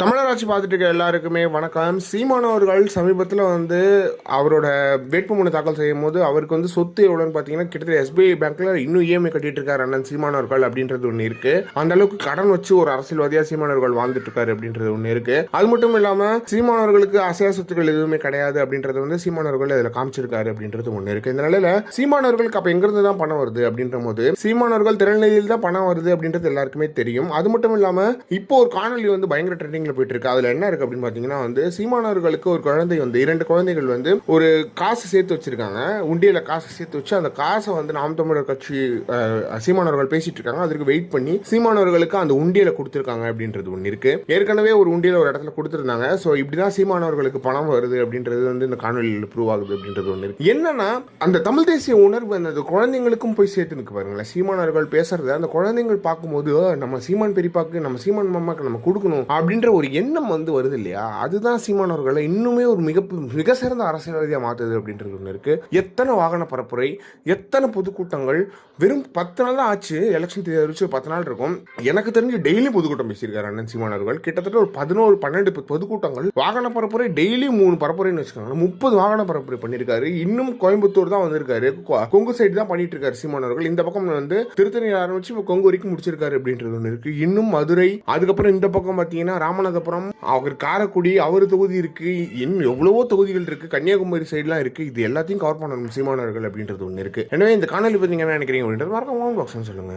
தமிழராட்சி பார்த்துட்டு இருக்க எல்லாருக்குமே வணக்கம். சீமான் அவர்கள் சமீபத்தில் அவரோட வேட்புமனு தாக்கல் செய்யும் போது அவருக்கு சொத்து எவ்வளோன்னு பார்த்தீங்கன்னா கிட்டத்தட்ட எஸ்பிஐ பேங்க்ல இன்னும் இஎம்ஐ கட்டிட்டு இருக்காரு அண்ணன் சீமான் அவர்கள் அப்படின்றது ஒன்று இருக்கு. அந்த அளவுக்கு கடன் வச்சு ஒரு அரசியல்வாதியா சீமான் அவர்கள் வாழ்ந்துட்டு இருக்காரு அப்படின்றது ஒன்று இருக்கு. அது மட்டும் இல்லாம சீமான் அவர்களுக்கு அசையா சொத்துக்கள் எதுவுமே கிடையாது அப்படின்றது சீமான் அவர்கள் அதில் காமிச்சிருக்காரு அப்படின்றது ஒன்று இருக்கு. இந்த நிலையில சீமான் அவர்களுக்கு அப்ப எங்கிருந்து தான் பணம் வருது அப்படின்ற போது சீமான் அவர்கள் திறநிலையில் தான் பணம் வருது அப்படின்றது எல்லாருக்குமே தெரியும். அது மட்டும் இல்லாம இப்போ ஒரு காணொலி பயங்கர ட்ரெண்டிங் போயிட்டு இருக்கு. அதுல என்ன இருக்கு அப்படின்னு பாத்தீங்கன்னா சீமானவர்களுக்கு ஒரு குழந்தை 2 குழந்தைகள் ஒரு காசு சேர்த்து வச்சிருக்காங்க. உண்டியல காசு சேர்த்து வச்சு அந்த காசை நாம் தமிழர் கட்சி சீமானவர்கள் பேசிட்டு இருக்காங்க. அதற்கு வெயிட் பண்ணி சீமானவர்களுக்கு அந்த உண்டியல கொடுத்திருக்காங்க அப்படின்றது ஒண்ணு இருக்கு. ஏற்கனவே ஒரு உண்டியல ஒரு இடத்துல கொடுத்திருந்தாங்க. சோ இப்படிதான் சீமானவர்களுக்கு பணம் வருது அப்படின்றது இந்த காணொலியில் ப்ரூவ் ஆகுது அப்படின்றது ஒண்ணு இருக்கு. என்னன்னா அந்த தமிழ் தேசிய உணர்வு அந்த குழந்தைங்களுக்கும் போய் சேர்த்து நிற்கு பாருங்களேன். சீமானவர்கள் பேசுறத அந்த குழந்தைகள் பார்க்கும்போது நம்ம சீமான் பெரியப்பாக்கு நம்ம சீமான் மாமாக்கு நம்ம கொடுக்கணும் அப்படின்ற ஒரு எண்ணம் வருது இல்லையா? அதுதான் சீமான் அவர்களை இன்னுமே ஒரு மிக சிறந்த அரசியல்வாதியா மாத்துது அப்படின்றது ஒன்று இருக்கு. எத்தனை வாகன பரப்புரை, எத்தனை பொதுக்கூட்டங்கள், வெறும் 10 நாள் தான் ஆச்சு எலெக்ஷன் தேர்தல் 10 நாள் இருக்கும். எனக்கு தெரிஞ்சு டெய்லி பொதுக்கூட்டம் பேசியிருக்காரு அண்ணன் சீமான் அவர்கள். கிட்டத்தட்ட ஒரு 11-12 பொதுக்கூட்டங்கள், வாகன பரப்புரை டெய்லி 3 பரப்புரைன்னு வச்சுக்கோங்க. 30 வாகன பரப்புரை பண்ணியிருக்காரு. இன்னும் கோயம்புத்தூர் தான் வந்திருக்காரு, கொங்கு சைடு தான் பண்ணிட்டு இருக்காரு சீமான் அவர்கள். இந்த பக்கம் திருத்தணி ஆரம்பிச்சு கொங்கு வரைக்கும் முடிச்சிருக்காரு அப்படின்றது ஒன்று இருக்கு. இன்னும் மதுரை, அதுக்கப்புறம் இந்த பக்கம் பார்த்தீங்கன்னா ராமநாதபுரம், அவர் காரைக்குடி, அவர் தொகுதி இருக்கு, இன்னும் எவ்வளவோ தொகுதிகள் இருக்கு, கன்னியாகுமரி சைட்லாம் இருக்கு. இது எல்லாத்தையும் கவர் பண்ணணும் சீமானவர்கள் அப்படின்றது ஒன்று இருக்கு. எனவே இந்த காணொலி பத்தி என்ன நினைக்கிறீங்க அப்படின்றது மறக்காம சொல்லுங்க.